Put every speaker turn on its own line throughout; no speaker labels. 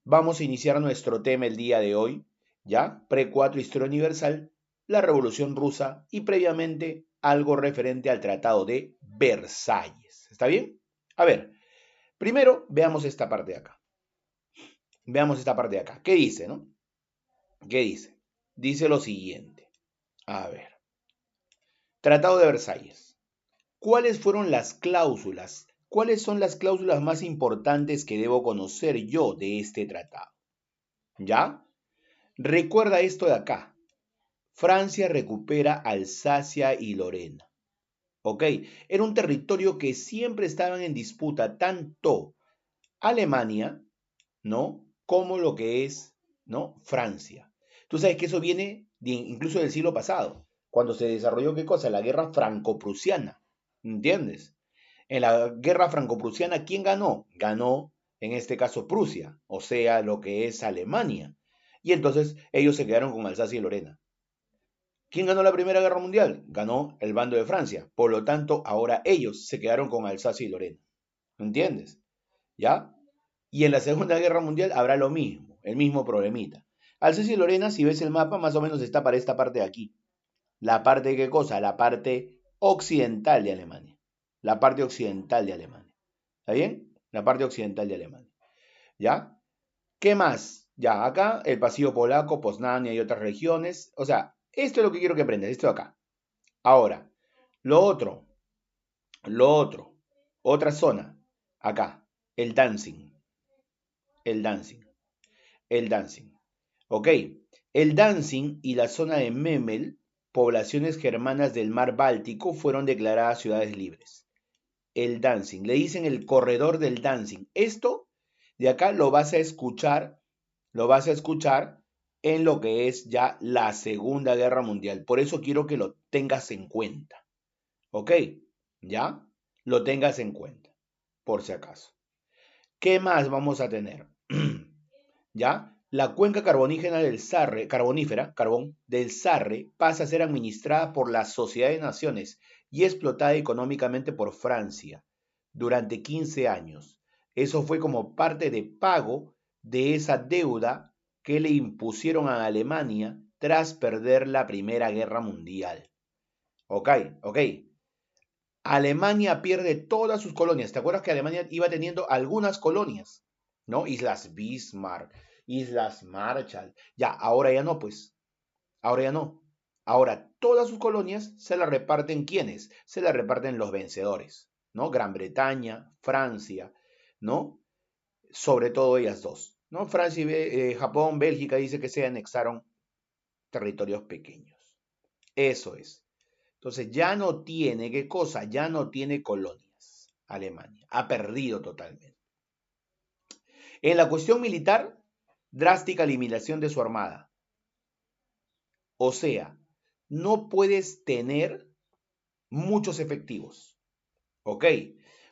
Vamos a iniciar nuestro tema el día de hoy, ¿ya? Pre-4 Historia Universal, la Revolución Rusa y previamente algo referente al Tratado de Versalles. ¿Está bien? A ver, primero veamos esta parte de acá. Veamos esta parte de acá. ¿Qué dice, no? ¿Qué dice? Dice lo siguiente. A ver. Tratado de Versalles. ¿Cuáles fueron las cláusulas? ¿Cuáles son las cláusulas más importantes que debo conocer yo de este tratado? ¿Ya? Recuerda esto de acá. Francia recupera Alsacia y Lorena. ¿Ok? Era un territorio que siempre estaban en disputa tanto Alemania, ¿no? Como lo que es, ¿no? Francia. Tú sabes que eso viene incluso del siglo pasado, cuando se desarrolló, ¿qué cosa? La guerra franco-prusiana. ¿Entiendes? En la guerra franco-prusiana, ¿quién ganó? Ganó, en este caso, Prusia, o sea, lo que es Alemania. Y entonces ellos se quedaron con Alsacia y Lorena. ¿Quién ganó la Primera Guerra Mundial? Ganó el bando de Francia. Por lo tanto, ahora ellos se quedaron con Alsacia y Lorena. ¿Entiendes? ¿Ya? Y en la Segunda Guerra Mundial habrá lo mismo, el mismo problemita. Alsacia y Lorena, si ves el mapa, más o menos está para esta parte de aquí. ¿La parte de qué cosa? La parte occidental de Alemania. La parte occidental de Alemania. ¿Está bien? La parte occidental de Alemania. ¿Ya? ¿Qué más? Ya, acá el pasillo polaco, Poznania y otras regiones. O sea, esto es lo que quiero que aprendas, esto de acá. Ahora, lo otro, lo otro, otra zona, acá, el Danzig, el Danzig, el Danzig. Ok, el Danzig y la zona de Memel, poblaciones germanas del mar Báltico, fueron declaradas ciudades libres. El Danzig, le dicen el corredor del Danzig. Esto de acá lo vas a escuchar en lo que es ya la Segunda Guerra Mundial. Por eso quiero que lo tengas en cuenta. ¿Ok? ¿Ya? Lo tengas en cuenta, por si acaso. ¿Qué más vamos a tener? ¿Ya? La cuenca carbonífera del Sarre, carbón, del Sarre, pasa a ser administrada por la Sociedad de Naciones y explotada económicamente por Francia durante 15 años. Eso fue como parte de pago de esa deuda que le impusieron a Alemania tras perder la Primera Guerra Mundial. Ok, ok. Alemania pierde todas sus colonias. ¿Te acuerdas que Alemania iba teniendo algunas colonias? ¿No? Islas Bismarck, Islas Marshall. Ya, ahora ya no, pues. Ahora ya no. Ahora todas sus colonias se las reparten ¿quiénes? Se las reparten los vencedores, ¿no? Gran Bretaña, Francia, ¿no? Sobre todo ellas dos, ¿no? Francia y Japón, Bélgica dice que se anexaron territorios pequeños. Eso es. Entonces ya no tiene, ¿qué cosa? Ya no tiene colonias. Alemania. Ha perdido totalmente. En la cuestión militar, drástica eliminación de su armada. O sea, no puedes tener muchos efectivos. ¿Ok?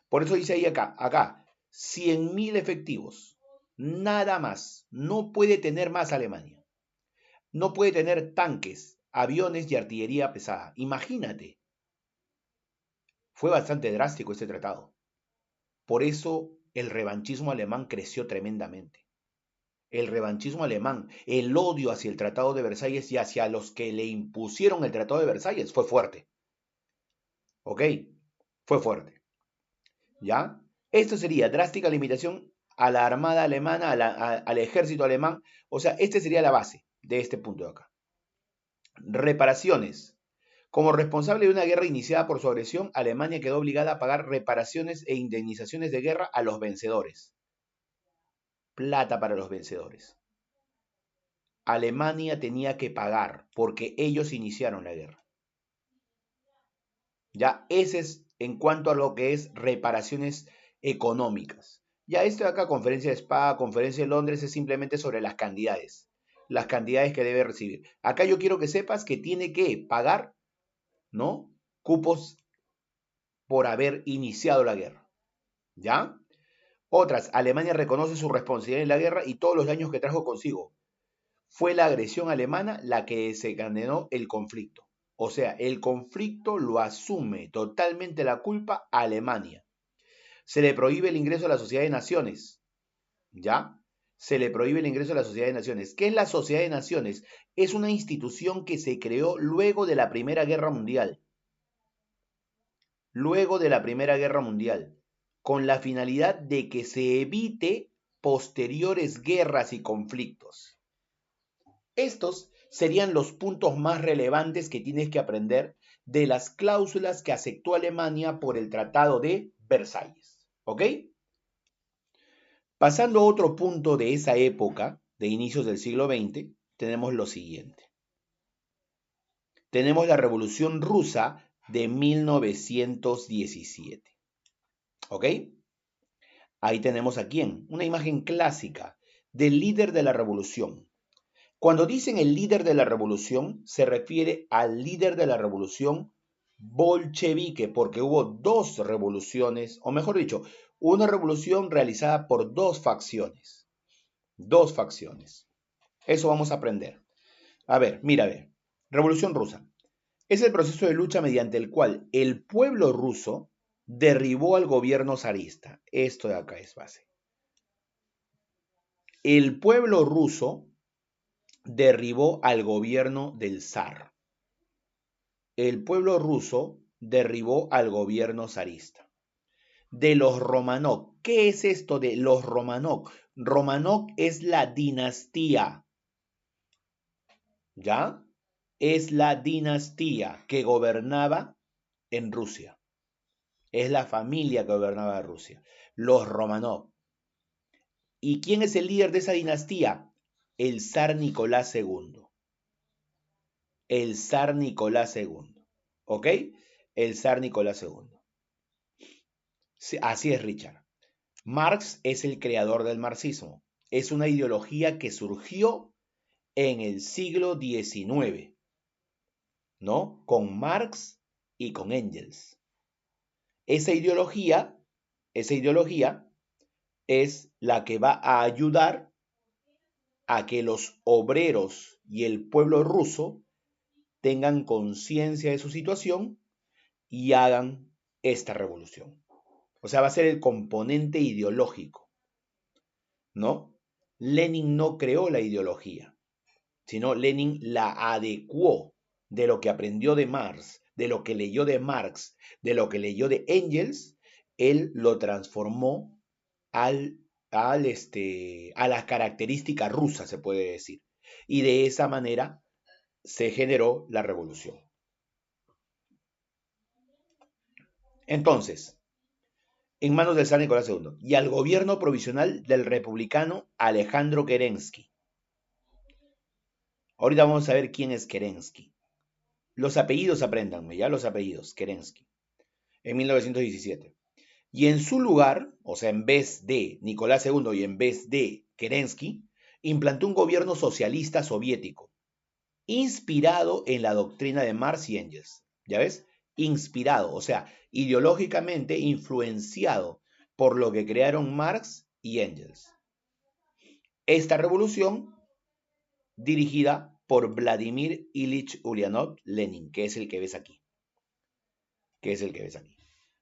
Por eso dice ahí acá, 100.000 efectivos. Nada más. No puede tener más Alemania. No puede tener tanques, aviones y artillería pesada. Imagínate. Fue bastante drástico este tratado. Por eso el revanchismo alemán creció tremendamente. El revanchismo alemán, el odio hacia el Tratado de Versalles y hacia los que le impusieron el Tratado de Versalles fue fuerte. ¿Ok? Fue fuerte. ¿Ya? Esto sería drástica limitación a la armada alemana, al ejército alemán. O sea, esta sería la base de este punto de acá. Reparaciones. Como responsable de una guerra iniciada por su agresión, Alemania quedó obligada a pagar reparaciones e indemnizaciones de guerra a los vencedores. Plata para los vencedores. Alemania tenía que pagar porque ellos iniciaron la guerra. Ya, ese es en cuanto a lo que es reparaciones económicas. Ya esto de acá, conferencia de Spa, conferencia de Londres, es simplemente sobre las cantidades que debe recibir. Acá yo quiero que sepas que tiene que pagar, ¿no? Cupos por haber iniciado la guerra. ¿Ya? Otras, Alemania reconoce su responsabilidad en la guerra y todos los daños que trajo consigo. Fue la agresión alemana la que desencadenó el conflicto. O sea, el conflicto lo asume totalmente la culpa a Alemania. Se le prohíbe el ingreso a la Sociedad de Naciones. ¿Ya? se le prohíbe el ingreso a la Sociedad de Naciones. ¿Qué es la Sociedad de Naciones? Es una institución que se creó luego de la Primera Guerra Mundial. Luego de la Primera Guerra Mundial, con la finalidad de que se evite posteriores guerras y conflictos. Estos serían los puntos más relevantes que tienes que aprender de las cláusulas que aceptó Alemania por el Tratado de Versalles. ¿Ok? Pasando a otro punto de esa época, de inicios del siglo XX, tenemos lo siguiente. Tenemos la Revolución Rusa de 1917. ¿Ok? Ahí tenemos a quién, una imagen clásica del líder de la revolución. Cuando dicen el líder de la revolución, se refiere al líder de la revolución bolchevique, porque hubo dos revoluciones, o mejor dicho, una revolución realizada por dos facciones. Dos facciones. Eso vamos a aprender. A ver, mira, a ver. Revolución rusa. Es el proceso de lucha mediante el cual el pueblo ruso derribó al gobierno zarista. Esto de acá es base. El pueblo ruso derribó al gobierno del zar. El pueblo ruso derribó al gobierno zarista. De los Romanov. ¿Qué es esto de los Romanov? Romanov es la dinastía. ¿Ya? Es la dinastía que gobernaba en Rusia. Es la familia que gobernaba Rusia. Los Romanov. ¿Y quién es el líder de esa dinastía? El zar Nicolás II. El zar Nicolás II. ¿Ok? El zar Nicolás II. Sí, así es, Richard. Marx es el creador del marxismo. Es una ideología que surgió en el siglo XIX, ¿no? Con Marx y con Engels. Esa ideología es la que va a ayudar a que los obreros y el pueblo ruso tengan conciencia de su situación y hagan esta revolución. O sea, va a ser el componente ideológico, ¿no? Lenin no creó la ideología, sino Lenin la adecuó de lo que aprendió de Marx, de lo que leyó de Marx, de lo que leyó de Engels, él lo transformó a las características rusas, se puede decir. Y de esa manera se generó la revolución. Entonces, en manos del zar Nicolás II y al gobierno provisional del republicano Alejandro Kerensky. Ahorita vamos a ver quién es Kerensky. Los apellidos, apréndanme, ya los apellidos, Kerensky, en 1917. Y en su lugar, o sea, en vez de Nicolás II y en vez de Kerensky, implantó un gobierno socialista soviético, inspirado en la doctrina de Marx y Engels. ¿Ya ves? Inspirado, o sea, ideológicamente influenciado por lo que crearon Marx y Engels. Esta revolución, dirigida por Vladimir Ilich Ulyanov Lenin, que es el que ves aquí.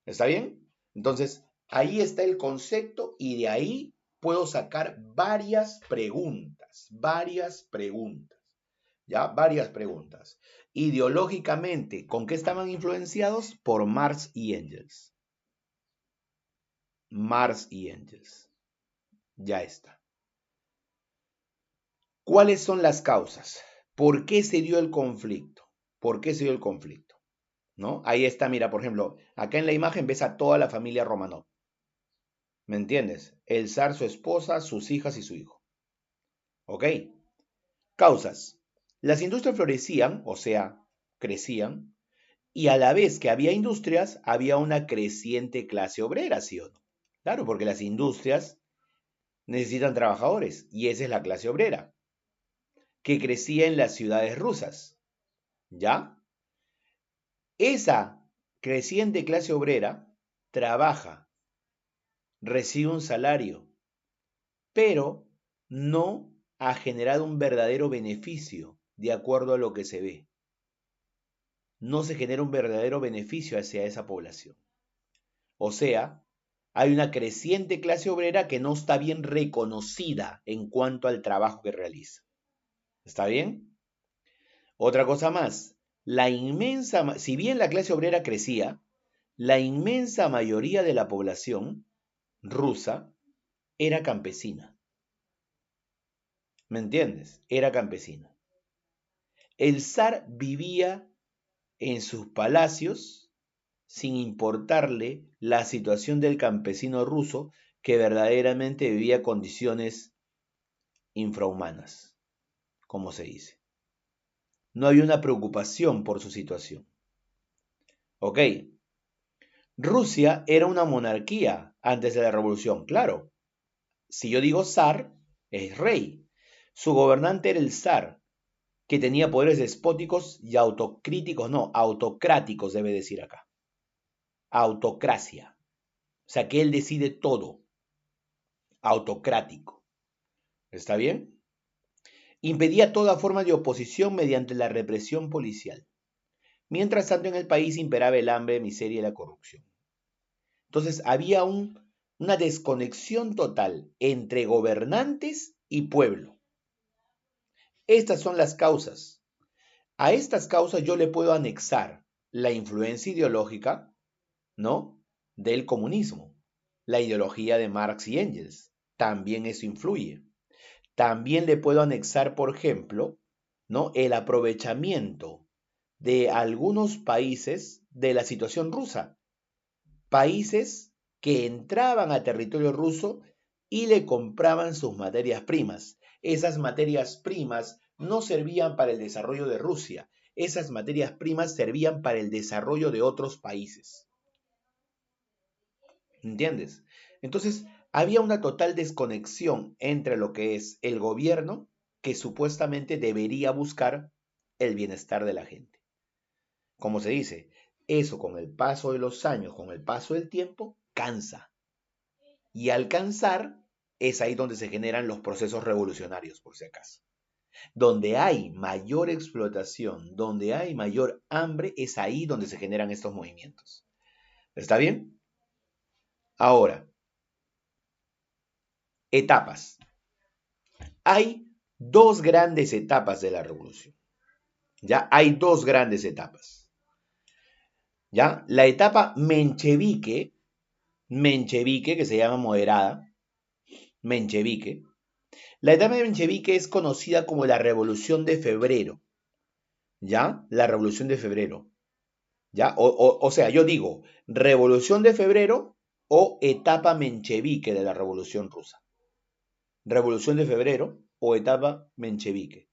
¿Está bien? Entonces, ahí está el concepto y de ahí puedo sacar varias preguntas, ¿ya? Varias preguntas. Ideológicamente, ¿con qué estaban influenciados? Por Marx y Engels. Marx y Engels. Ya está. ¿Cuáles son las causas? ¿Por qué se dio el conflicto? ¿Por qué se dio el conflicto? ¿No? Ahí está, mira, por ejemplo, acá en la imagen ves a toda la familia Romanov. ¿Me entiendes? El zar, su esposa, sus hijas y su hijo. ¿Ok? Causas. Las industrias florecían, o sea, crecían, y a la vez que había industrias, había una creciente clase obrera, ¿sí o no? Claro, porque las industrias necesitan trabajadores, y esa es la clase obrera, que crecía en las ciudades rusas. ¿Ya? Esa creciente clase obrera trabaja, recibe un salario, pero no ha generado un verdadero beneficio de acuerdo a lo que se ve. No se genera un verdadero beneficio hacia esa población. O sea, Hay una creciente clase obrera que no está bien reconocida en cuanto al trabajo que realiza. ¿Está bien? Otra cosa más, si bien la clase obrera crecía, la inmensa mayoría de la población rusa era campesina. ¿Me entiendes? Era campesina. El zar vivía en sus palacios sin importarle la situación del campesino ruso que verdaderamente vivía condiciones infrahumanas, como se dice. No había una preocupación por su situación. Ok, Rusia era una monarquía antes de la revolución, claro. Si yo digo zar, es rey. Su gobernante era el zar, que tenía poderes despóticos y autocráticos debe decir acá. Autocracia. O sea, que él decide todo. Autocrático. ¿Está bien? Impedía toda forma de oposición mediante la represión policial. Mientras tanto, en el país imperaba el hambre, miseria y la corrupción. Entonces, había una desconexión total entre gobernantes y pueblo. Estas son las causas. A estas causas yo le puedo anexar la influencia ideológica, ¿no?, del comunismo, la ideología de Marx y Engels. También eso influye. También le puedo anexar, por ejemplo, ¿no?, el aprovechamiento de algunos países de la situación rusa. Países que entraban a territorio ruso y le compraban sus materias primas. Esas materias primas no servían para el desarrollo de Rusia. Esas materias primas servían para el desarrollo de otros países. ¿Entiendes? Entonces, había una total desconexión entre lo que es el gobierno, que supuestamente debería buscar el bienestar de la gente. Como se dice, eso con el paso de los años, con el paso del tiempo, cansa. Y al cansar, es ahí donde se generan los procesos revolucionarios, por si acaso. Donde hay mayor explotación, donde hay mayor hambre, es ahí donde se generan estos movimientos. ¿Está bien? Ahora, etapas. Hay dos grandes etapas de la revolución. ¿Ya? Hay dos grandes etapas. ¿Ya? La etapa menchevique, que se llama moderada, menchevique. La etapa de menchevique es conocida como la Revolución de Febrero. ¿Ya? La Revolución de Febrero. ¿Ya? O sea, yo digo Revolución de Febrero o etapa menchevique de la Revolución Rusa. Revolución de Febrero o etapa menchevique.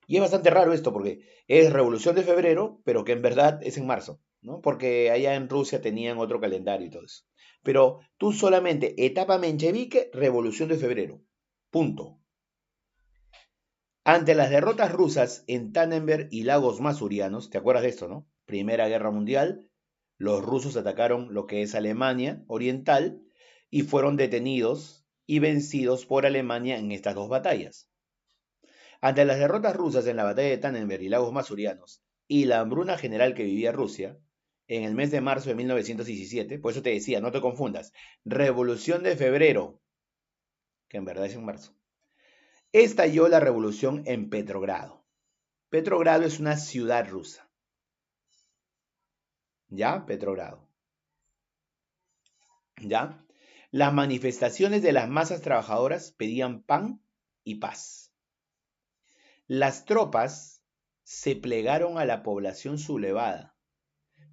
Y es bastante raro esto porque es Revolución de Febrero, pero que en verdad es en marzo, ¿no? Porque allá en Rusia tenían otro calendario y todo eso. Pero tú solamente etapa menchevique, Revolución de Febrero. Punto. Ante las derrotas rusas en Tannenberg y Lagos Masurianos, ¿te acuerdas de esto, no? Primera Guerra Mundial, los rusos atacaron lo que es Alemania Oriental y fueron detenidos y vencidos por Alemania en estas dos batallas. Ante las derrotas rusas en la batalla de Tannenberg y Lagos Masurianos y la hambruna general que vivía Rusia, en el mes de marzo de 1917, por eso te decía, no te confundas, Revolución de Febrero, que en verdad es en marzo, estalló la revolución en Petrogrado. Petrogrado es una ciudad rusa. ¿Ya? Petrogrado. ¿Ya? Las manifestaciones de las masas trabajadoras pedían pan y paz. Las tropas se plegaron a la población sublevada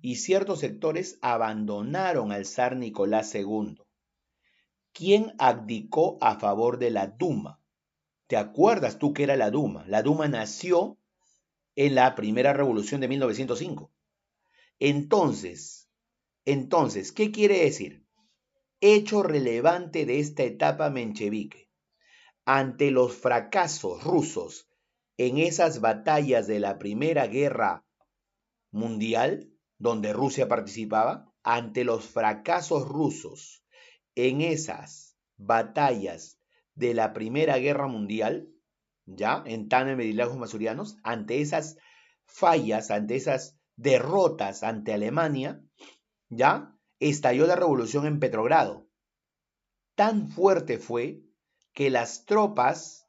y ciertos sectores abandonaron al zar Nicolás II, quien abdicó a favor de la Duma. ¿Te acuerdas tú qué era la Duma? La Duma nació en la primera revolución de 1905. Entonces, ¿qué quiere decir? Hecho relevante de esta etapa menchevique. Ante los fracasos rusos en esas batallas de la Primera Guerra Mundial, donde Rusia participaba, ante los fracasos rusos en esas batallas de la Primera Guerra Mundial, ¿ya? En Tannenberg y Lagos Masurianos, ante esas fallas, ante esas derrotas ante Alemania, ¿ya? Estalló la revolución en Petrogrado. Tan fuerte fue que las tropas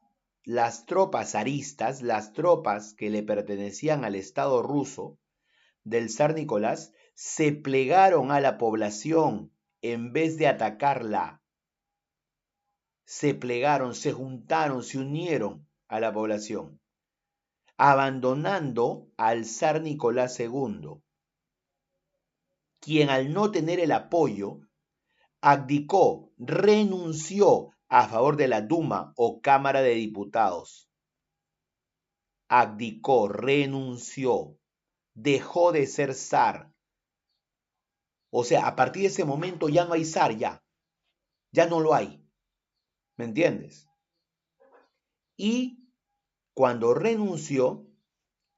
zaristas, las tropas que le pertenecían al Estado ruso del zar Nicolás, se plegaron a la población en vez de atacarla. Se plegaron, se juntaron, se unieron a la población, abandonando al zar Nicolás II, quien al no tener el apoyo, abdicó, renunció a favor de la Duma o Cámara de Diputados. Abdicó, renunció, dejó de ser zar. O sea, a partir de ese momento ya no hay zar, ya no lo hay. ¿Me entiendes? Y cuando renunció,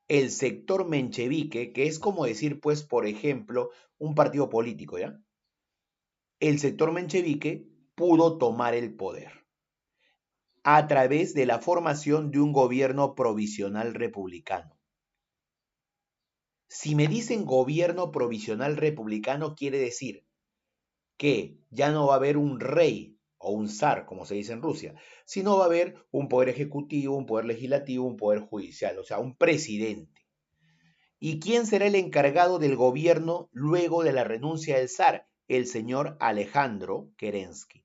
el sector menchevique, que es como decir, pues, por ejemplo, un partido político, ¿ya? El sector menchevique pudo tomar el poder a través de la formación de un gobierno provisional republicano. Si me dicen gobierno provisional republicano, quiere decir que ya no va a haber un rey o un zar, como se dice en Rusia, sino va a haber un poder ejecutivo, un poder legislativo, un poder judicial, o sea, un presidente. ¿Y quién será el encargado del gobierno luego de la renuncia del zar? El señor Alejandro Kerensky.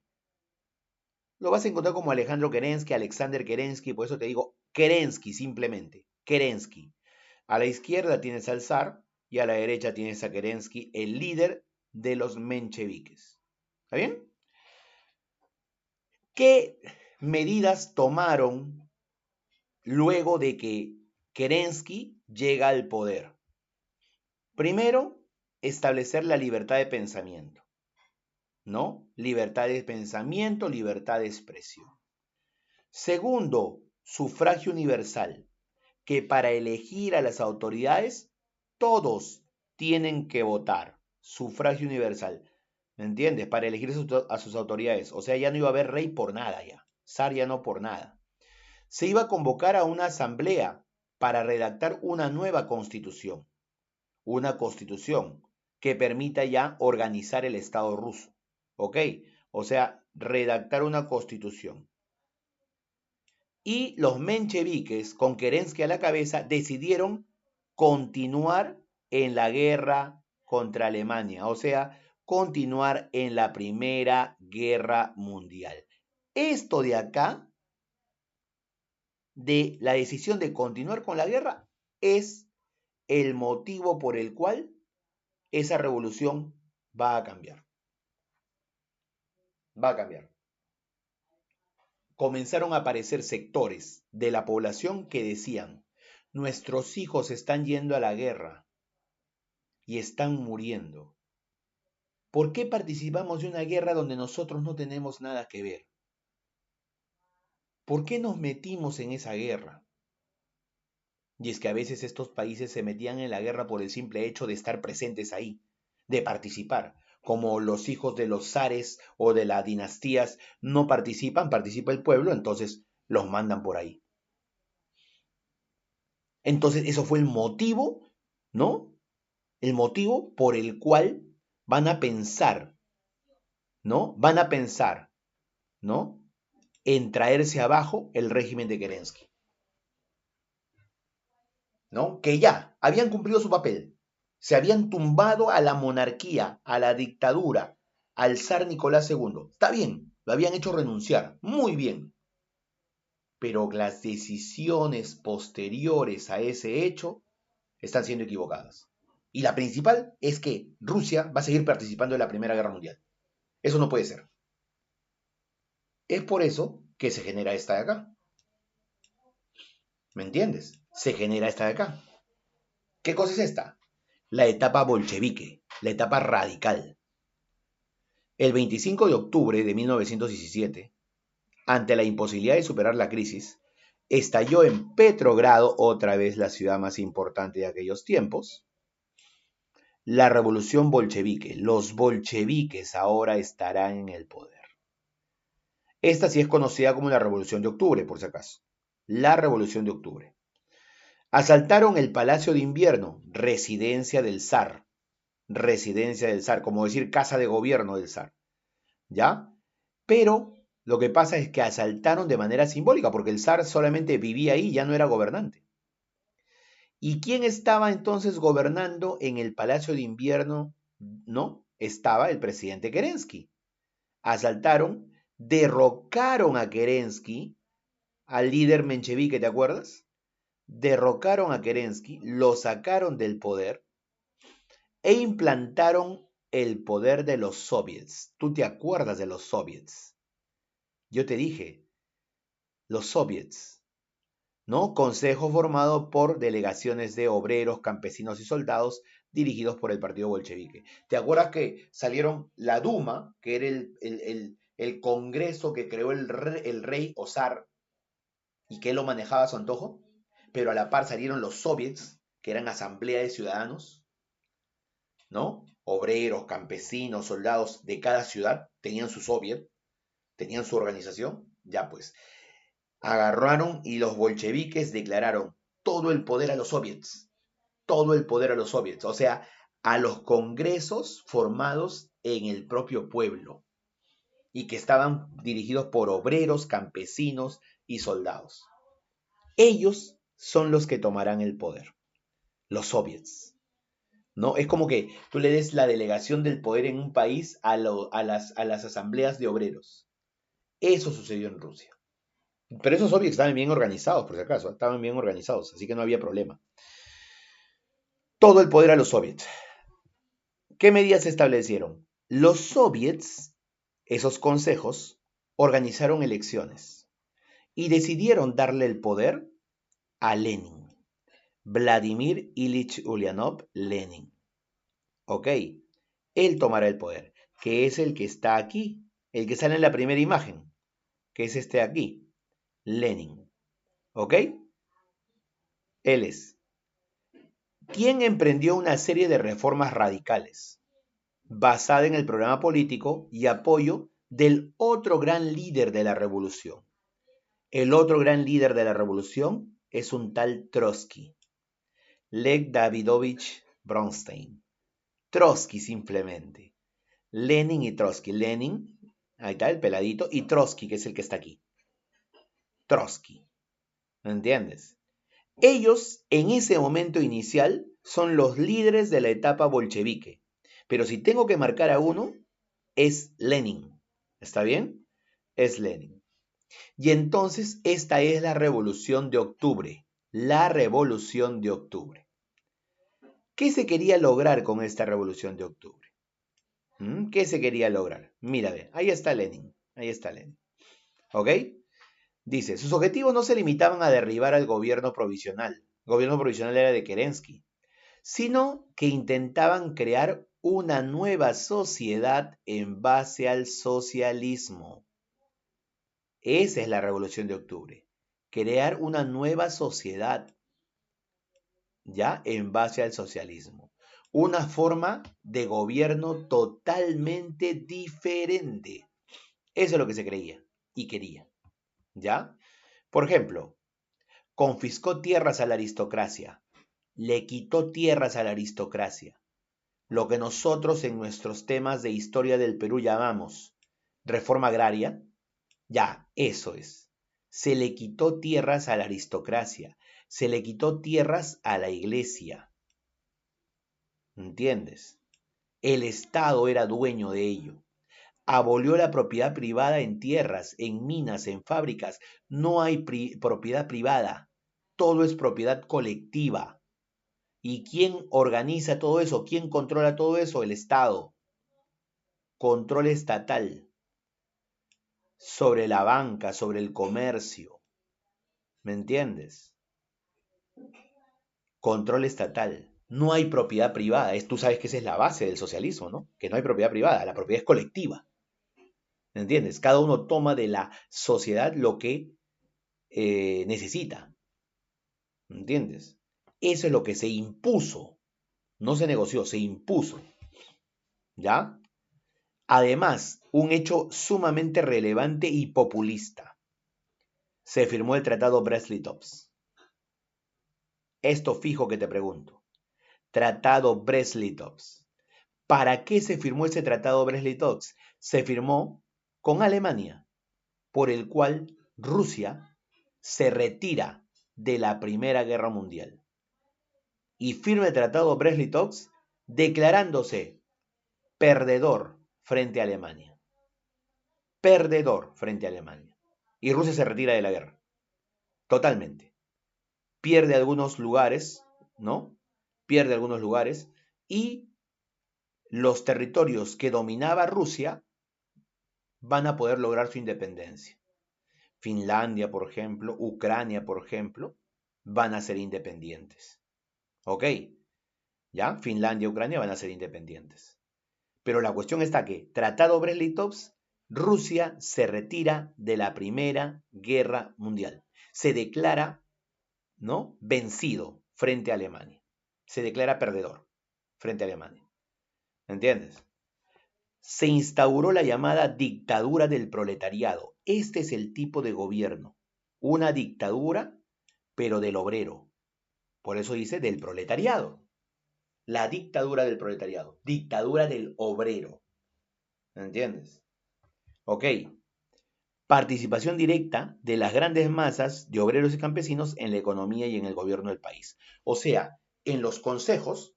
Lo vas a encontrar como Alejandro Kerensky, Alexander Kerensky, por eso te digo Kerensky simplemente, Kerensky. A la izquierda tienes al zar y a la derecha tienes a Kerensky, el líder de los mencheviques. ¿Está bien? ¿Qué medidas tomaron luego de que Kerensky llega al poder? Primero, establecer la libertad de pensamiento, ¿no? Libertad de pensamiento, libertad de expresión. Segundo, sufragio universal, que para elegir a las autoridades, todos tienen que votar. Sufragio universal, ¿me entiendes? Para elegir a sus autoridades. O sea, ya no iba a haber rey por nada ya. Zar ya no por nada. Se iba a convocar a una asamblea para redactar una nueva constitución. Una constitución que permita ya organizar el Estado ruso. ¿Ok? O sea, redactar una constitución. Y los mencheviques, con Kerensky a la cabeza, decidieron continuar en la guerra contra Alemania, o sea, continuar en la Primera Guerra Mundial. Esto de acá, de la decisión de continuar con la guerra, es el motivo por el cual esa revolución va a cambiar. Va a cambiar. Comenzaron a aparecer sectores de la población que decían: nuestros hijos están yendo a la guerra y están muriendo. ¿Por qué participamos de una guerra donde nosotros no tenemos nada que ver? ¿Por qué nos metimos en esa guerra? Y es que a veces estos países se metían en la guerra por el simple hecho de estar presentes ahí, de participar. Como los hijos de los zares o de las dinastías no participan, participa el pueblo, entonces los mandan por ahí. Entonces, eso fue el motivo, ¿no? El motivo por el cual van a pensar, ¿no? Van a pensar, ¿no? En traerse abajo el régimen de Kerensky, ¿no? Que ya habían cumplido su papel. Se habían tumbado a la monarquía, a la dictadura, al zar Nicolás II. Está bien, lo habían hecho renunciar, muy bien. Pero las decisiones posteriores a ese hecho están siendo equivocadas. Y la principal es que Rusia va a seguir participando en la Primera Guerra Mundial. Eso no puede ser. Es por eso que se genera esta de acá. ¿Me entiendes? Se genera esta de acá. ¿Qué cosa es esta? La etapa bolchevique, la etapa radical. El 25 de octubre de 1917, ante la imposibilidad de superar la crisis, estalló en Petrogrado, otra vez la ciudad más importante de aquellos tiempos, la revolución bolchevique. Los bolcheviques ahora estarán en el poder. Esta sí es conocida como la Revolución de Octubre, por si acaso. La Revolución de Octubre. Asaltaron el Palacio de Invierno, residencia del zar, como decir casa de gobierno del zar, ¿ya? Pero lo que pasa es que asaltaron de manera simbólica, porque el zar solamente vivía ahí, ya no era gobernante. ¿Y quién estaba entonces gobernando en el Palacio de Invierno? No, estaba el presidente Kerensky. Asaltaron, derrocaron a Kerensky, al líder menchevique, ¿te acuerdas? Derrocaron a Kerensky, lo sacaron del poder e implantaron el poder de los soviets. ¿Tú te acuerdas de los soviets? Yo te dije, los soviets, ¿no? Consejo formado por delegaciones de obreros, campesinos y soldados dirigidos por el partido bolchevique. ¿Te acuerdas que salieron la Duma, que era el congreso que creó el rey o zar y que él lo manejaba a su antojo? Pero a la par salieron los soviets, que eran asamblea de ciudadanos, ¿no? Obreros, campesinos, soldados de cada ciudad tenían su soviet, tenían su organización. Ya pues, agarraron y los bolcheviques declararon todo el poder a los soviets, todo el poder a los soviets, o sea, a los congresos formados en el propio pueblo y que estaban dirigidos por obreros, campesinos y soldados. Ellos son los que tomarán el poder, los soviets. ¿No? Es como que tú le des la delegación del poder en un país a las asambleas de obreros. Eso sucedió en Rusia. Pero esos soviets estaban bien organizados, por si acaso, estaban bien organizados, así que no había problema. Todo el poder a los soviets. ¿Qué medidas se establecieron? Los soviets, esos consejos, organizaron elecciones y decidieron darle el poder a Lenin, Vladimir Ilich Ulyanov Lenin. ¿Ok? Él tomará el poder, que es el que está aquí, el que sale en la primera imagen, que es este aquí, Lenin. ¿Ok? Él es quien emprendió una serie de reformas radicales, basada en el programa político y apoyo del otro gran líder de la revolución. El otro gran líder de la revolución es un tal Trotsky, Lev Davidovich Bronstein. Trotsky simplemente. Lenin y Trotsky. Lenin, ahí está el peladito, y Trotsky, que es el que está aquí. Trotsky, ¿me entiendes? Ellos, en ese momento inicial, son los líderes de la etapa bolchevique. Pero si tengo que marcar a uno, es Lenin. ¿Está bien? Es Lenin. Y entonces esta es la revolución de octubre. La revolución de octubre. ¿Qué se quería lograr con esta revolución de octubre? ¿Qué se quería lograr? Mira, ahí está Lenin. Ahí está Lenin. ¿Ok? Dice, sus objetivos no se limitaban a derribar al gobierno provisional. El gobierno provisional era de Kerensky, sino que intentaban crear una nueva sociedad en base al socialismo. Esa es la revolución de octubre. Crear una nueva sociedad, ¿ya? En base al socialismo. Una forma de gobierno totalmente diferente. Eso es lo que se creía y quería, ¿ya? Por ejemplo, confiscó tierras a la aristocracia, le quitó tierras a la aristocracia, lo que nosotros en nuestros temas de historia del Perú llamamos reforma agraria, ya, eso es. Se le quitó tierras a la aristocracia, se le quitó tierras a la iglesia, ¿entiendes? El Estado era dueño de ello. Abolió la propiedad privada en tierras, en minas, en fábricas. No hay propiedad privada, todo es propiedad colectiva. ¿Y quién organiza todo eso? ¿Quién controla todo eso? El Estado. Control estatal sobre la banca, sobre el comercio. ¿Me entiendes? Control estatal. No hay propiedad privada. Tú sabes que esa es la base del socialismo, ¿no? Que no hay propiedad privada. La propiedad es colectiva. ¿Me entiendes? Cada uno toma de la sociedad lo que necesita. ¿Me entiendes? Eso es lo que se impuso. No se negoció, se impuso. ¿Ya? Además, un hecho sumamente relevante y populista. Se firmó el Tratado Brest-Litovsk. Esto fijo que te pregunto. Tratado Brest-Litovsk. ¿Para qué se firmó ese Tratado Brest-Litovsk? Se firmó con Alemania, por el cual Rusia se retira de la Primera Guerra Mundial y firma el Tratado Brest-Litovsk declarándose perdedor frente a Alemania. Perdedor frente a Alemania. Y Rusia se retira de la guerra. Totalmente. Pierde algunos lugares, ¿no? Pierde algunos lugares y los territorios que dominaba Rusia van a poder lograr su independencia. Finlandia, por ejemplo, Ucrania, por ejemplo, van a ser independientes. ¿Ok? ¿Ya? Finlandia y Ucrania van a ser independientes. Pero la cuestión está que, Tratado Brest-Litovsk, Rusia se retira de la Primera Guerra Mundial. Se declara, ¿no?, vencido frente a Alemania. Se declara perdedor frente a Alemania. ¿Entiendes? Se instauró la llamada dictadura del proletariado. Este es el tipo de gobierno. Una dictadura, pero del obrero. Por eso dice del proletariado. La dictadura del proletariado. Dictadura del obrero. ¿Entiendes? Ok. Participación directa de las grandes masas de obreros y campesinos en la economía y en el gobierno del país. O sea, en los consejos,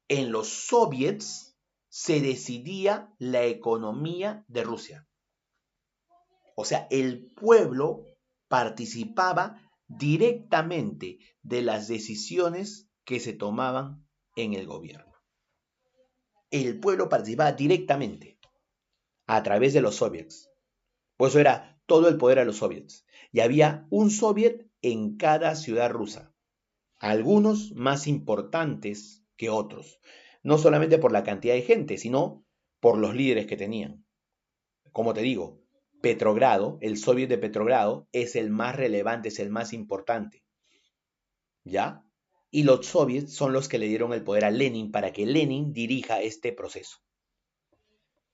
en los soviets, se decidía la economía de Rusia. O sea, el pueblo participaba directamente de las decisiones que se tomaban en el gobierno. El pueblo participaba directamente a través de los soviets. Por eso era todo el poder a los soviets. Y había un soviet en cada ciudad rusa. Algunos más importantes que otros. No solamente por la cantidad de gente, sino por los líderes que tenían. Como te digo, Petrogrado, el soviet de Petrogrado, es el más relevante, es el más importante. ¿Ya? Y los soviets son los que le dieron el poder a Lenin para que Lenin dirija este proceso.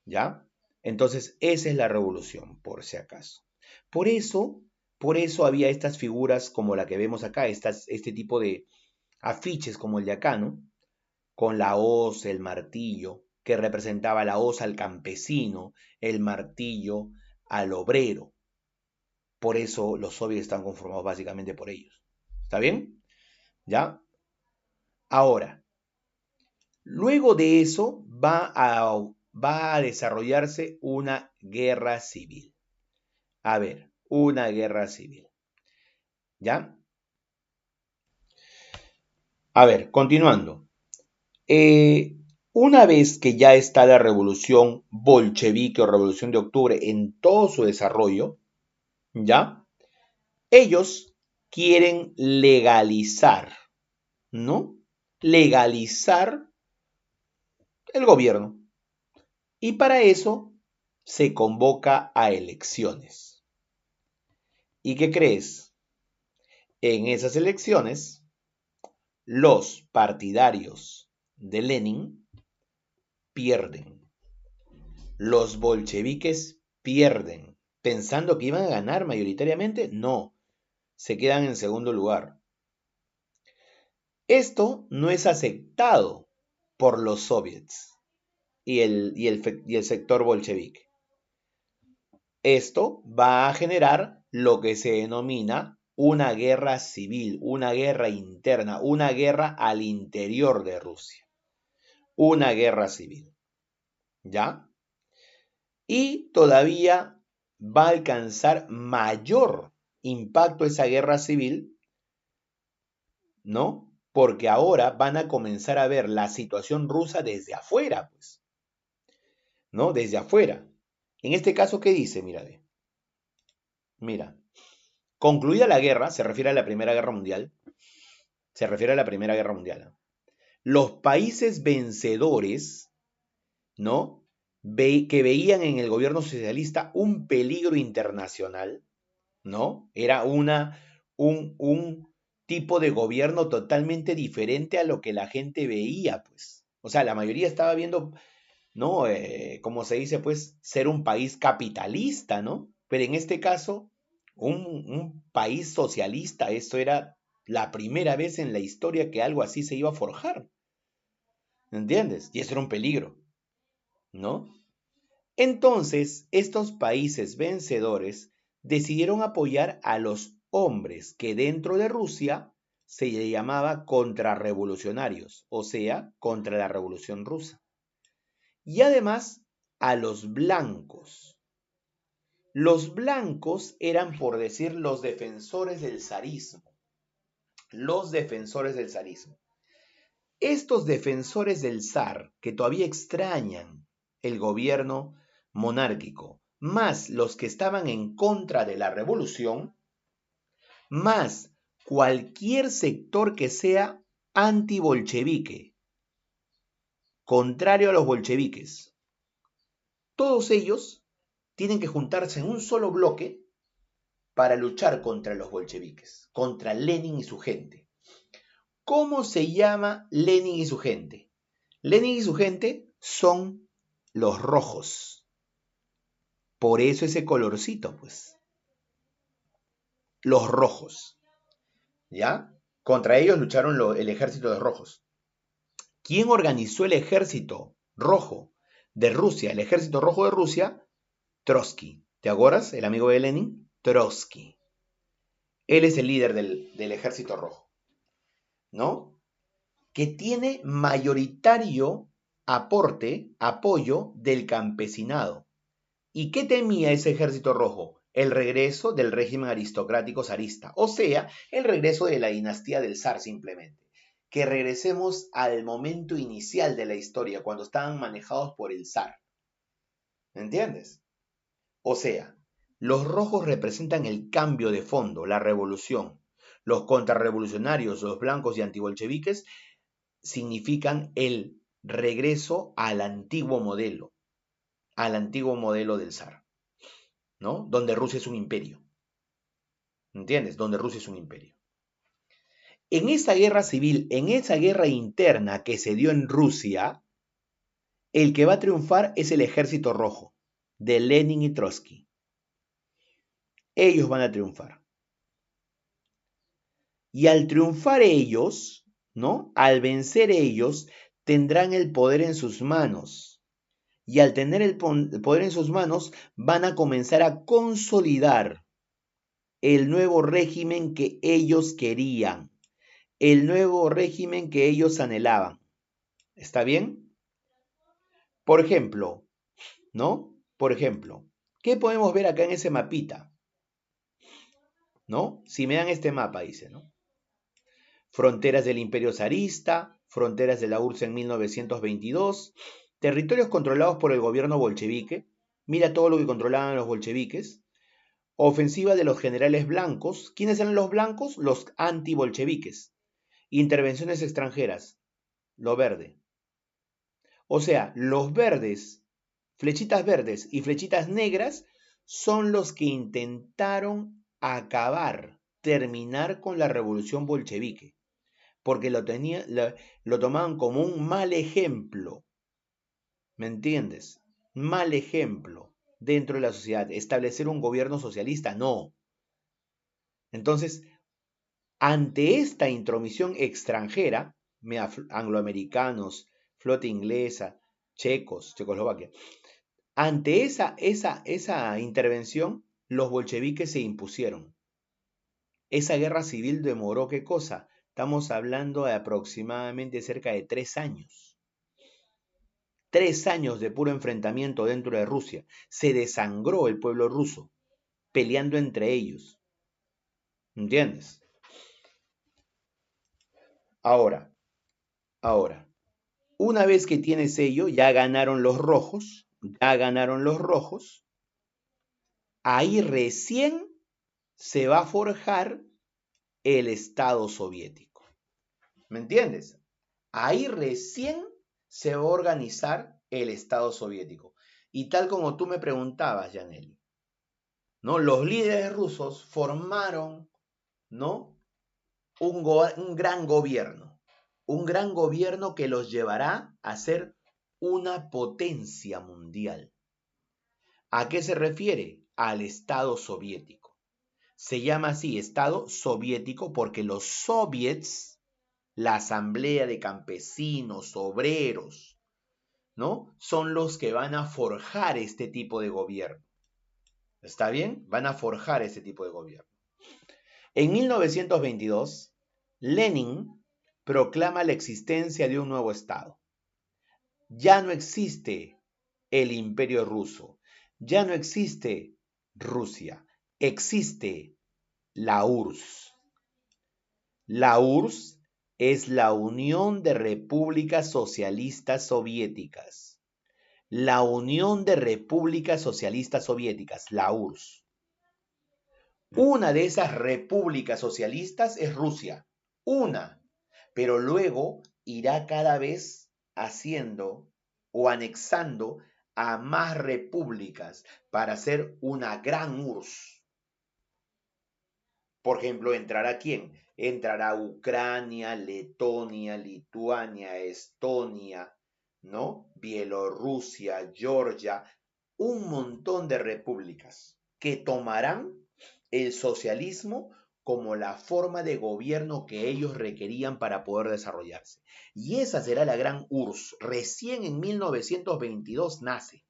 ¿Ya? Entonces, esa es la revolución, por si acaso. Por eso había estas figuras como la que vemos acá, este tipo de afiches como el de acá, ¿no? Con la hoz, el martillo, que representaba la hoz al campesino, el martillo al obrero. Por eso los soviets están conformados básicamente por ellos. ¿Está bien? ¿Ya? Ahora, luego de eso va a desarrollarse una guerra civil. A ver, una guerra civil. ¿Ya? A ver, continuando. Una vez que ya está la revolución bolchevique o revolución de octubre en todo su desarrollo, ¿ya? Ellos quieren legalizar, ¿no? Legalizar el gobierno. Y para eso se convoca a elecciones. ¿Y qué crees? En esas elecciones, los partidarios de Lenin pierden. Los bolcheviques pierden. Pensando que iban a ganar mayoritariamente, no. Se quedan en segundo lugar. Esto no es aceptado por los soviets y el sector bolchevique. Esto va a generar lo que se denomina una guerra civil, una guerra interna, una guerra al interior de Rusia. Una guerra civil. ¿Ya? Y todavía va a alcanzar mayor impacto esa guerra civil, ¿no? Porque ahora van a comenzar a ver la situación rusa desde afuera, pues, ¿no? Desde afuera. En este caso, ¿qué dice? Mira, concluida la guerra, se refiere a la Primera Guerra Mundial, se refiere a la Primera Guerra Mundial, ¿no? Los países vencedores, ¿no? Que veían en el gobierno socialista un peligro internacional, ¿no? Era un tipo de gobierno totalmente diferente a lo que la gente veía, pues. O sea, la mayoría estaba viendo, ¿no? Como se dice, pues, ser un país capitalista, ¿no? Pero en este caso, un país socialista, esto era la primera vez en la historia que algo así se iba a forjar, ¿entiendes? Y eso era un peligro, ¿no? Entonces, estos países vencedores decidieron apoyar a los hombres que dentro de Rusia se le llamaba contrarrevolucionarios, o sea, contra la Revolución Rusa. Y además a los blancos. Los blancos eran, por decir, los defensores del zarismo. Los defensores del zarismo. Estos defensores del zar, que todavía extrañan el gobierno monárquico, más los que estaban en contra de la revolución, más cualquier sector que sea antibolchevique, contrario a los bolcheviques, todos ellos tienen que juntarse en un solo bloque para luchar contra los bolcheviques, contra Lenin y su gente. ¿Cómo se llama Lenin y su gente? Lenin y su gente son los rojos. Por eso ese colorcito, pues. Los rojos. ¿Ya? Contra ellos lucharon el ejército de rojos. ¿Quién organizó el ejército rojo de Rusia? El ejército rojo de Rusia, Trotsky. ¿Te acuerdas? El amigo de Lenin, Trotsky. Él es el líder del ejército rojo, ¿no? Que tiene mayoritario apoyo del campesinado. ¿Y qué temía ese ejército rojo? El regreso del régimen aristocrático zarista, o sea, el regreso de la dinastía del zar simplemente. Que regresemos al momento inicial de la historia, cuando estaban manejados por el zar. ¿Me entiendes? O sea, los rojos representan el cambio de fondo, la revolución. Los contrarrevolucionarios, los blancos y antibolcheviques significan el regreso al antiguo modelo del zar, ¿no? Donde Rusia es un imperio. ¿Entiendes? Donde Rusia es un imperio. En esa guerra civil, en esa guerra interna que se dio en Rusia, el que va a triunfar es el ejército rojo de Lenin y Trotsky. Ellos van a triunfar. Y al triunfar ellos, ¿no? Al vencer ellos, tendrán el poder en sus manos. Y al tener el poder en sus manos, van a comenzar a consolidar el nuevo régimen que ellos querían, el nuevo régimen que ellos anhelaban. ¿Está bien? Por ejemplo, ¿no? Por ejemplo, ¿qué podemos ver acá en ese mapita? ¿No? Si me dan este mapa, dice, ¿no? Fronteras del Imperio Zarista, fronteras de la URSS en 1922, territorios controlados por el gobierno bolchevique. Mira todo lo que controlaban los bolcheviques. Ofensiva de los generales blancos. ¿Quiénes eran los blancos? Los antibolcheviques. Intervenciones extranjeras. Lo verde. O sea, los verdes, flechitas verdes y flechitas negras son los que intentaron terminar con la revolución bolchevique, porque lo tomaban como un mal ejemplo. ¿Me entiendes? Mal ejemplo dentro de la sociedad. Establecer un gobierno socialista, no. Entonces, ante esta intromisión extranjera, angloamericanos, flota inglesa, checos, Checoslovaquia, ante esa intervención, los bolcheviques se impusieron. Esa guerra civil demoró, ¿qué cosa? Estamos hablando de aproximadamente cerca de 3 años. 3 años de puro enfrentamiento dentro de Rusia. Se desangró el pueblo ruso, peleando entre ellos. ¿Entiendes? Ahora, una vez que tienes ello, ya ganaron los rojos, ahí recién se va a forjar el Estado soviético. ¿Me entiendes? Ahí recién se va a organizar el Estado soviético. Y tal como tú me preguntabas, Yaneli, ¿no? Los líderes rusos formaron, ¿no? un gran gobierno que los llevará a ser una potencia mundial. ¿A qué se refiere? Al Estado soviético. Se llama así Estado soviético porque los soviets, la asamblea de campesinos, obreros, ¿no? Son los que van a forjar este tipo de gobierno. ¿Está bien? Van a forjar este tipo de gobierno. En 1922, Lenin proclama la existencia de un nuevo Estado. Ya no existe el Imperio Ruso, ya no existe Rusia, existe la URSS. La URSS es la Unión de Repúblicas Socialistas Soviéticas. La Unión de Repúblicas Socialistas Soviéticas, la URSS. Una de esas repúblicas socialistas es Rusia. Una. Pero luego irá cada vez haciendo o anexando a más repúblicas para hacer una gran URSS. Por ejemplo, ¿entrará quién? Entrará Ucrania, Letonia, Lituania, Estonia, ¿no? Bielorrusia, Georgia, un montón de repúblicas que tomarán el socialismo como la forma de gobierno que ellos requerían para poder desarrollarse. Y esa será la gran URSS. Recién en 1922 nace.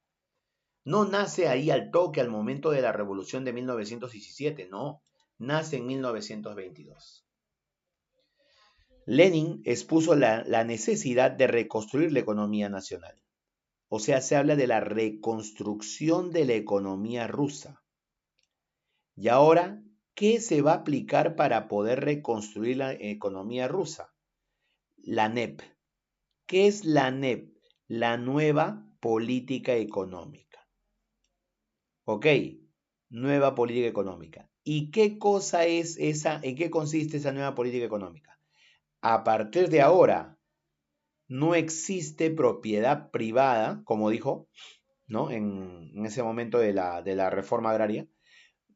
No nace ahí al toque al momento de la revolución de 1917, no. Nace en 1922. Lenin expuso la necesidad de reconstruir la economía nacional. O sea, se habla de la reconstrucción de la economía rusa. Y ahora, ¿qué se va a aplicar para poder reconstruir la economía rusa? La NEP. ¿Qué es la NEP? La nueva política económica. ¿Ok? Nueva política económica. ¿Y qué cosa es esa? ¿En qué consiste esa nueva política económica? A partir de ahora, no existe propiedad privada, como dijo, ¿no? En ese momento de la reforma agraria.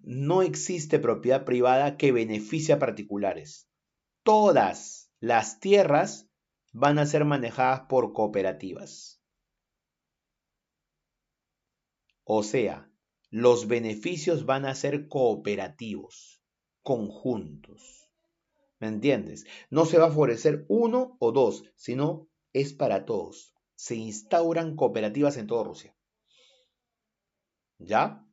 No existe propiedad privada que beneficie a particulares. Todas las tierras van a ser manejadas por cooperativas. O sea, los beneficios van a ser cooperativos, conjuntos. ¿Me entiendes? No se va a favorecer uno o dos, sino es para todos. Se instauran cooperativas en toda Rusia. ¿Ya?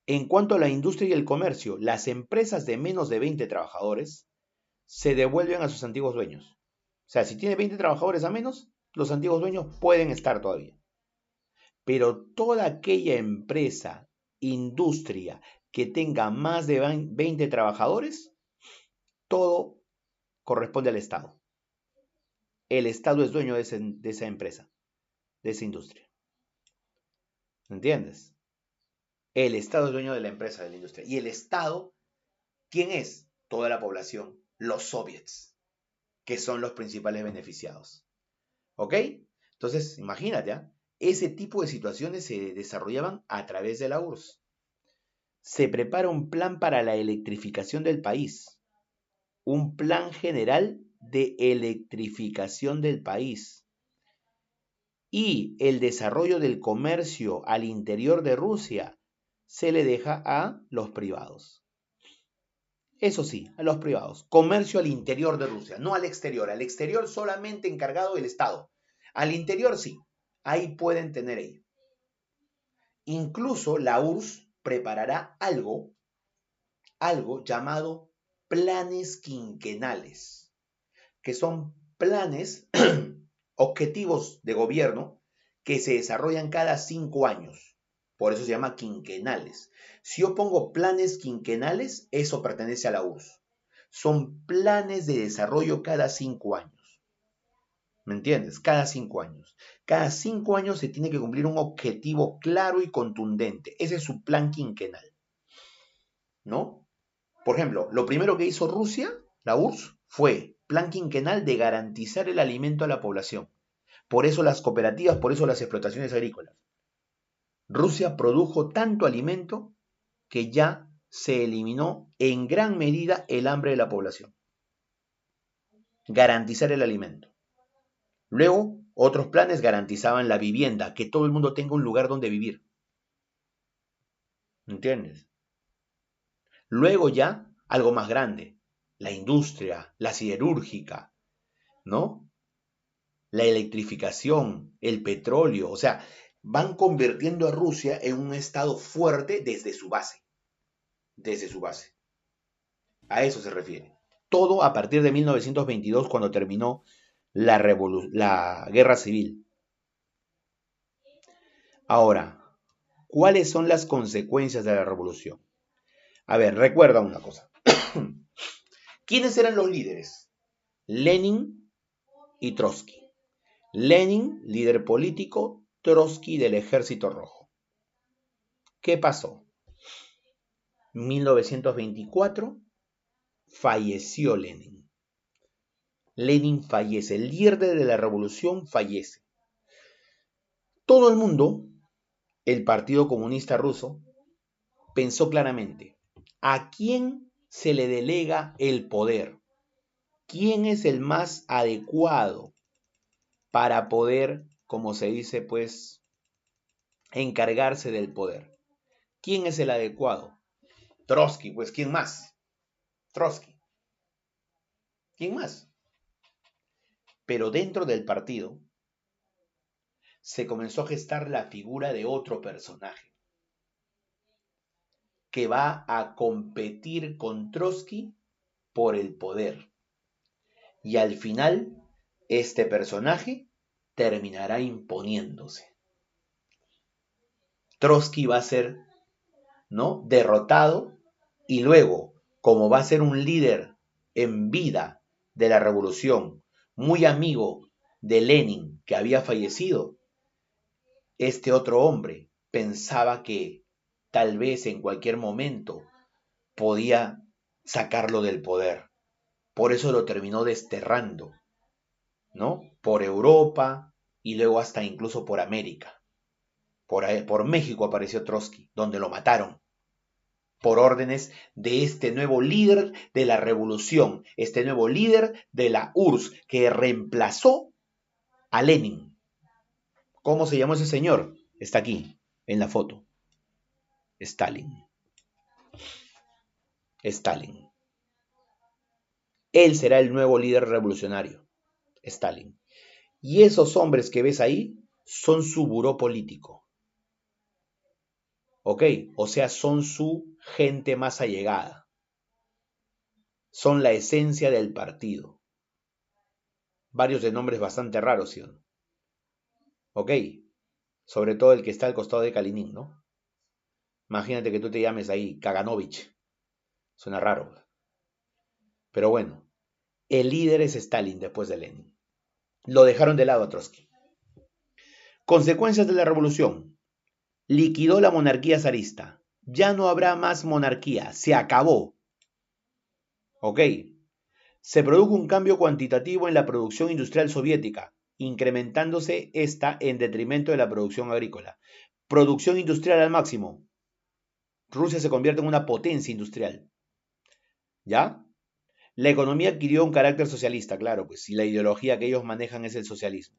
En cuanto a la industria y el comercio, las empresas de menos de 20 trabajadores se devuelven a sus antiguos dueños. O sea, si tiene 20 trabajadores a menos, los antiguos dueños pueden estar todavía. Pero toda aquella empresa, industria que tenga más de 20 trabajadores, todo corresponde al Estado. El Estado es dueño de esa empresa, de esa industria. ¿Entiendes? El Estado es dueño de la empresa, de la industria. Y el Estado, ¿quién es? Toda la población, los soviets, que son los principales beneficiados. ¿Ok? Entonces, imagínate, ¿eh? Ese tipo de situaciones se desarrollaban a través de la URSS. Se prepara un plan para la electrificación del país. Un plan general de electrificación del país. Y el desarrollo del comercio al interior de Rusia se le deja a los privados. Eso sí, a los privados. Comercio al interior de Rusia, no al exterior. Al exterior solamente encargado del Estado. Al interior sí, ahí pueden tener ello. Incluso la URSS preparará algo llamado planes quinquenales, que son planes, objetivos de gobierno que se desarrollan cada 5 años. Por eso se llama quinquenales. Si yo pongo planes quinquenales, eso pertenece a la URSS. Son planes de desarrollo cada 5 años. ¿Me entiendes? Cada 5 años. Cada 5 años se tiene que cumplir un objetivo claro y contundente. Ese es su plan quinquenal. ¿No? Por ejemplo, lo primero que hizo Rusia, la URSS, fue plan quinquenal de garantizar el alimento a la población. Por eso las cooperativas, por eso las explotaciones agrícolas. Rusia produjo tanto alimento que ya se eliminó en gran medida el hambre de la población. Garantizar el alimento. Luego, otros planes garantizaban la vivienda, que todo el mundo tenga un lugar donde vivir. ¿Entiendes? Luego ya, algo más grande, la industria, la siderúrgica, ¿no? la electrificación, el petróleo, o sea, van convirtiendo a Rusia en un estado fuerte desde su base, desde su base. A eso se refiere. Todo a partir de 1922, cuando terminó la guerra civil. Ahora, ¿cuáles son las consecuencias de la revolución? A ver, recuerda una cosa. ¿Quiénes eran los líderes? Lenin y Trotsky. Lenin, líder político, Trotsky del Ejército Rojo. ¿Qué pasó? 1924 falleció Lenin. Lenin fallece, el líder de la revolución fallece. Todo el mundo, el Partido Comunista Ruso, pensó claramente, ¿a quién se le delega el poder? ¿Quién es el más adecuado para poder, como se dice, pues, encargarse del poder? ¿Quién es el adecuado? Trotsky, pues, ¿quién más? Trotsky. ¿Quién más? Pero dentro del partido se comenzó a gestar la figura de otro personaje que va a competir con Trotsky por el poder. Y al final, este personaje terminará imponiéndose. Trotsky va a ser, ¿no?, derrotado y luego, como va a ser un líder en vida de la revolución, muy amigo de Lenin, que había fallecido, este otro hombre pensaba que tal vez en cualquier momento podía sacarlo del poder. Por eso lo terminó desterrando, ¿no? Por Europa y luego hasta incluso por América. Por México apareció Trotsky, donde lo mataron por órdenes de este nuevo líder de la revolución, este nuevo líder de la URSS, que reemplazó a Lenin. ¿Cómo se llamó ese señor? Está aquí, en la foto. Stalin. Stalin. Él será el nuevo líder revolucionario, Stalin. Y esos hombres que ves ahí son su buró político. ¿Ok? O sea, son su gente más allegada. Son la esencia del partido. Varios de nombres bastante raros, ¿sí? ¿Ok? Sobre todo el que está al costado de Kalinin, ¿no? Imagínate que tú te llames ahí Kaganovich. Suena raro. Pero bueno, el líder es Stalin después de Lenin. Lo dejaron de lado a Trotsky. Consecuencias de la revolución. Liquidó la monarquía zarista. Ya no habrá más monarquía. Se acabó. ¿Ok? Se produjo un cambio cuantitativo en la producción industrial soviética, incrementándose esta en detrimento de la producción agrícola. Producción industrial al máximo. Rusia se convierte en una potencia industrial. ¿Ya? La economía adquirió un carácter socialista, claro, pues si la ideología que ellos manejan es el socialismo.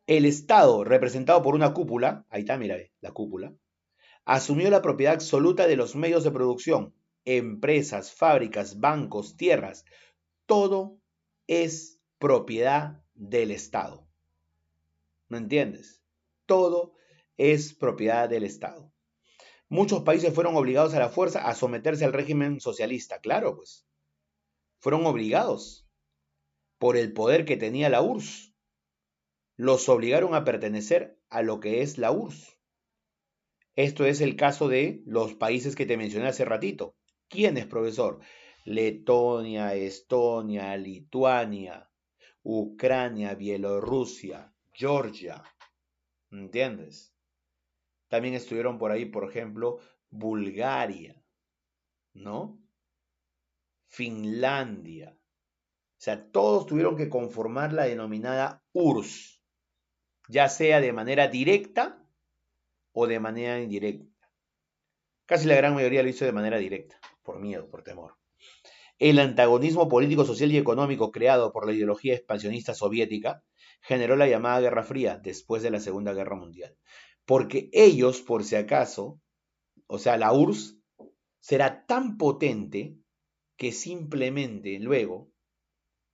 El Estado, representado por una cúpula, ahí está, mira, la cúpula, asumió la propiedad absoluta de los medios de producción, empresas, fábricas, bancos, tierras. Todo es propiedad del Estado. ¿Me entiendes? Todo es propiedad del Estado. Muchos países fueron obligados a la fuerza a someterse al régimen socialista. Claro, pues. Fueron obligados por el poder que tenía la URSS. Los obligaron a pertenecer a lo que es la URSS. Esto es el caso de los países que te mencioné hace ratito. ¿Quién es, profesor? Letonia, Estonia, Lituania, Ucrania, Bielorrusia, Georgia. ¿Entiendes? También estuvieron por ahí, por ejemplo, Bulgaria, ¿no? Finlandia. O sea, todos tuvieron que conformar la denominada URSS, ya sea de manera directa o de manera indirecta. Casi la gran mayoría lo hizo de manera directa, por miedo, por temor. El antagonismo político, social y económico creado por la ideología expansionista soviética generó la llamada Guerra Fría después de la Segunda Guerra Mundial. Porque ellos, por si acaso, o sea, la URSS será tan potente que simplemente luego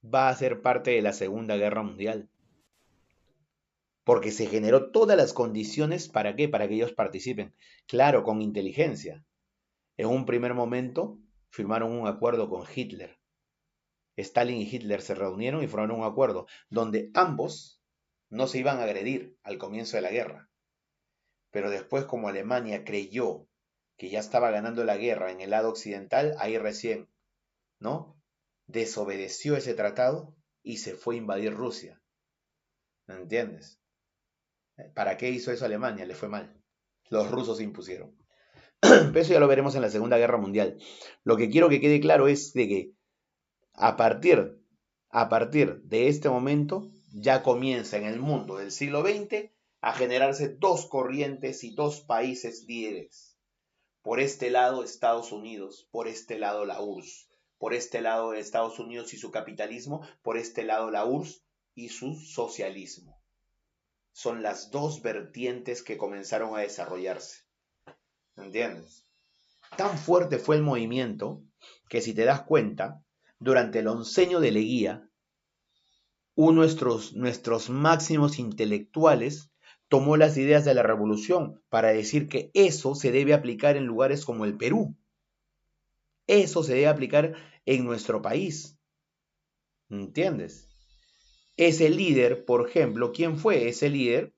va a ser parte de la Segunda Guerra Mundial. Porque se generó todas las condiciones para qué, para que ellos participen. Claro, con inteligencia. En un primer momento firmaron un acuerdo con Hitler. Stalin y Hitler se reunieron y formaron un acuerdo donde ambos no se iban a agredir al comienzo de la guerra. Pero después, como Alemania creyó que ya estaba ganando la guerra en el lado occidental, ahí recién, ¿no? Desobedeció ese tratado y se fue a invadir Rusia. ¿Me entiendes? ¿Para qué hizo eso Alemania? Le fue mal. Los rusos se impusieron. Pero eso ya lo veremos en la Segunda Guerra Mundial. Lo que quiero que quede claro es de que a partir, a partir de este momento ya comienza en el mundo del siglo XX a generarse dos corrientes y dos países líderes. Por este lado Estados Unidos, por este lado la URSS, por este lado Estados Unidos y su capitalismo, por este lado la URSS y su socialismo. Son las dos vertientes que comenzaron a desarrollarse. ¿Entiendes? Tan fuerte fue el movimiento que si te das cuenta, durante el onceño de Leguía, nuestros máximos intelectuales tomó las ideas de la revolución para decir que eso se debe aplicar en lugares como el Perú. Eso se debe aplicar en nuestro país. ¿Entiendes? Ese líder, por ejemplo, ¿quién fue? Ese líder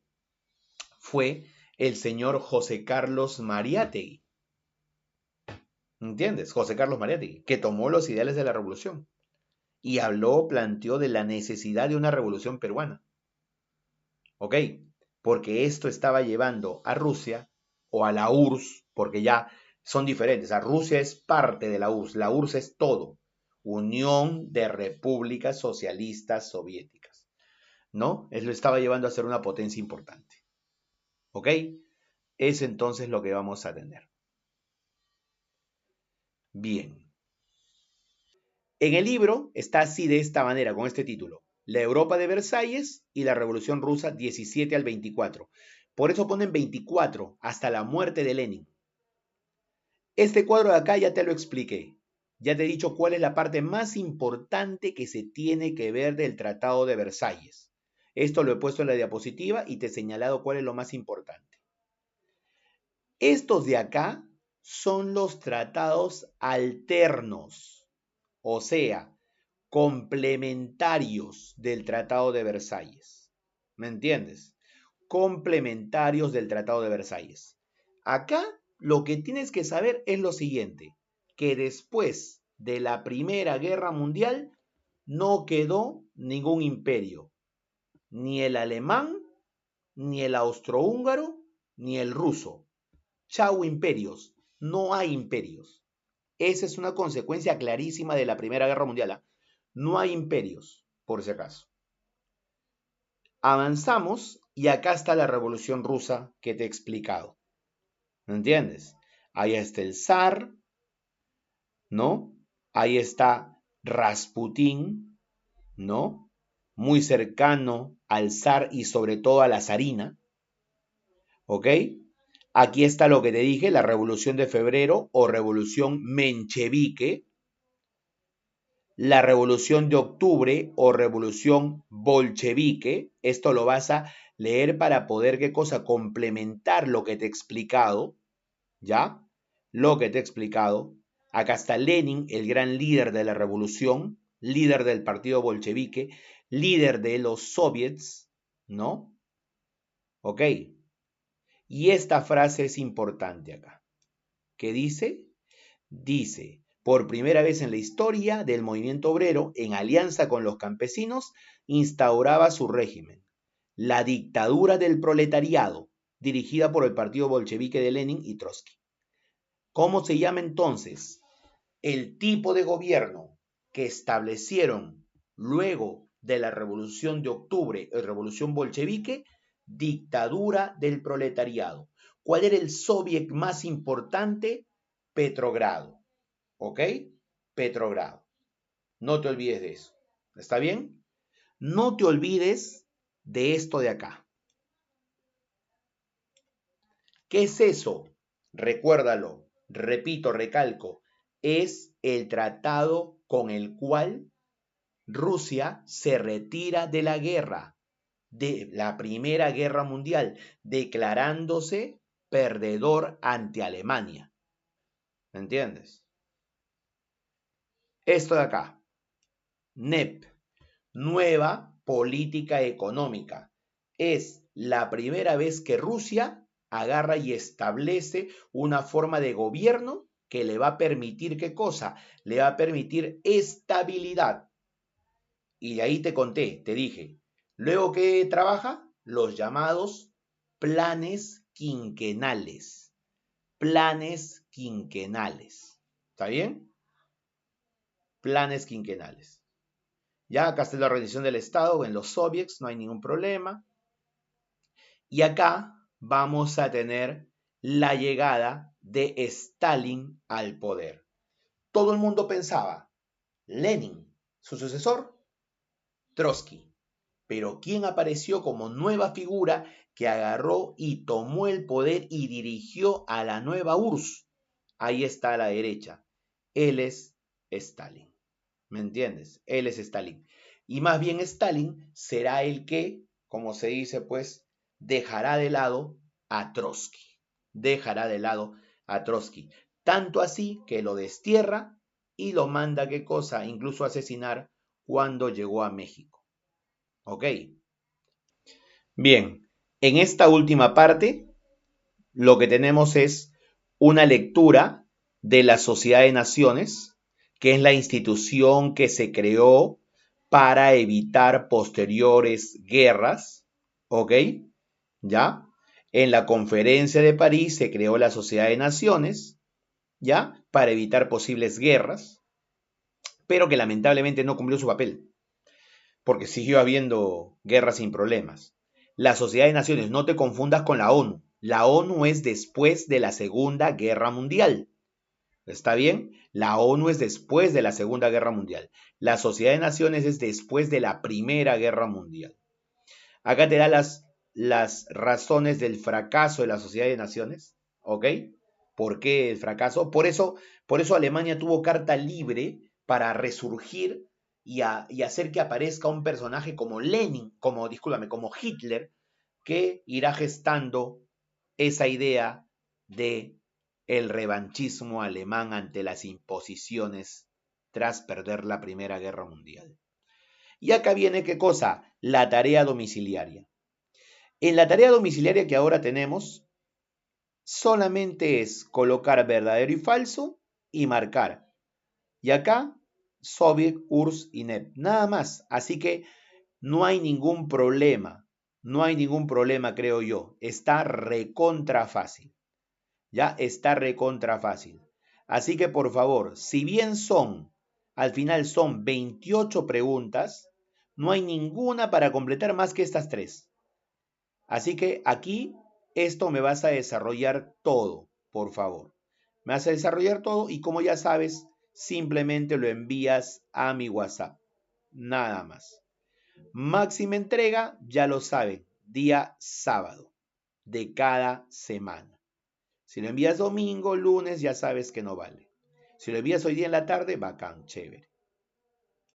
fue el señor José Carlos Mariátegui. ¿Entiendes? José Carlos Mariátegui, que tomó los ideales de la revolución y habló, planteó de la necesidad de una revolución peruana. ¿Ok? Porque esto estaba llevando a Rusia o a la URSS, porque ya son diferentes. A Rusia es parte de la URSS es todo. Unión de Repúblicas Socialistas Soviéticas. ¿No? Él lo estaba llevando a ser una potencia importante. ¿Ok? Es entonces lo que vamos a tener. Bien. En el libro está así de esta manera, con este título. La Europa de Versalles y la Revolución Rusa 17 al 24. Por eso ponen 24, hasta la muerte de Lenin. Este cuadro de acá ya te lo expliqué. Ya te he dicho cuál es la parte más importante que se tiene que ver del Tratado de Versalles. Esto lo he puesto en la diapositiva y te he señalado cuál es lo más importante. Estos de acá son los tratados alternos, o sea, complementarios del Tratado de Versalles. ¿Me entiendes? Complementarios del Tratado de Versalles. Acá lo que tienes que saber es lo siguiente, que después de la Primera Guerra Mundial no quedó ningún imperio, ni el alemán, ni el austrohúngaro, ni el ruso. Chau imperios, no hay imperios. Esa es una consecuencia clarísima de la Primera Guerra Mundial. ¿Eh? No hay imperios, por si acaso. Avanzamos y acá está la Revolución Rusa que te he explicado. ¿Me entiendes? Ahí está el zar, ¿no? Ahí está Rasputín, ¿no? Muy cercano al zar y sobre todo a la zarina. ¿Ok? Aquí está lo que te dije, la Revolución de Febrero o Revolución Menchevique, la Revolución de Octubre o Revolución Bolchevique. Esto lo vas a leer para poder, ¿qué cosa? Complementar lo que te he explicado, ¿ya? Lo que te he explicado. Acá está Lenin, el gran líder de la revolución, líder del partido bolchevique, líder de los soviets, ¿no? ¿Ok? Y esta frase es importante acá. ¿Qué dice? Dice, por primera vez en la historia del movimiento obrero, en alianza con los campesinos, instauraba su régimen, la dictadura del proletariado, dirigida por el partido bolchevique de Lenin y Trotsky. ¿Cómo se llama entonces? El tipo de gobierno que establecieron luego de la Revolución de Octubre y Revolución Bolchevique, dictadura del proletariado. ¿Cuál era el soviet más importante? Petrogrado. ¿Ok? Petrogrado. No te olvides de eso. ¿Está bien? No te olvides de esto de acá. ¿Qué es eso? Recuérdalo, repito, recalco, es el tratado con el cual Rusia se retira de la guerra, de la Primera Guerra Mundial, declarándose perdedor ante Alemania. ¿Me entiendes? Esto de acá, NEP, Nueva Política Económica. Es la primera vez que Rusia agarra y establece una forma de gobierno que le va a permitir, ¿qué cosa? Le va a permitir estabilidad. Y de ahí te conté, te dije, luego que trabaja, los llamados planes quinquenales. Planes quinquenales. ¿Está bien? Planes quinquenales. Ya acá está la organización del Estado en los soviets, no hay ningún problema. Y acá vamos a tener la llegada de Stalin al poder. Todo el mundo pensaba, Lenin, su sucesor, Trotsky. Pero ¿quién apareció como nueva figura que agarró y tomó el poder y dirigió a la nueva URSS? Ahí está a la derecha. Él es Stalin. ¿Me entiendes? Él es Stalin. Y más bien Stalin será el que, como se dice, pues, dejará de lado a Trotsky. Dejará de lado a Trotsky. Tanto así que lo destierra y lo manda, ¿qué cosa? Incluso a asesinar cuando llegó a México. ¿Ok? Bien, en esta última parte lo que tenemos es una lectura de la Sociedad de Naciones, que es la institución que se creó para evitar posteriores guerras, ¿ok? ¿Ya? En la Conferencia de París se creó la Sociedad de Naciones, ¿ya? Para evitar posibles guerras, pero que lamentablemente no cumplió su papel, porque siguió habiendo guerras sin problemas. La Sociedad de Naciones, no te confundas con la ONU. La ONU es después de la Segunda Guerra Mundial. ¿Está bien? La ONU es después de la Segunda Guerra Mundial. La Sociedad de Naciones es después de la Primera Guerra Mundial. Acá te da las razones del fracaso de la Sociedad de Naciones. ¿Ok? ¿Por qué el fracaso? Por eso Alemania tuvo carta libre para resurgir y hacer que aparezca un personaje como Lenin, como Hitler, que irá gestando esa idea de el revanchismo alemán ante las imposiciones tras perder la Primera Guerra Mundial. Y acá viene, ¿qué cosa? La tarea domiciliaria. En la tarea domiciliaria que ahora tenemos, solamente es colocar verdadero y falso y marcar. Y acá, Soviet, URSS y NEP. Nada más. Así que no hay ningún problema. No hay ningún problema, creo yo. Está recontra fácil. Ya está recontra fácil. Así que por favor, si bien al final son 28 preguntas, no hay ninguna para completar más que estas 3. Así que aquí esto me vas a desarrollar todo, por favor. Me vas a desarrollar todo y como ya sabes, simplemente lo envías a mi WhatsApp. Nada más. Máxima entrega, ya lo saben, día sábado de cada semana. Si lo envías domingo, lunes, ya sabes que no vale. Si lo envías hoy día en la tarde, bacán, chévere.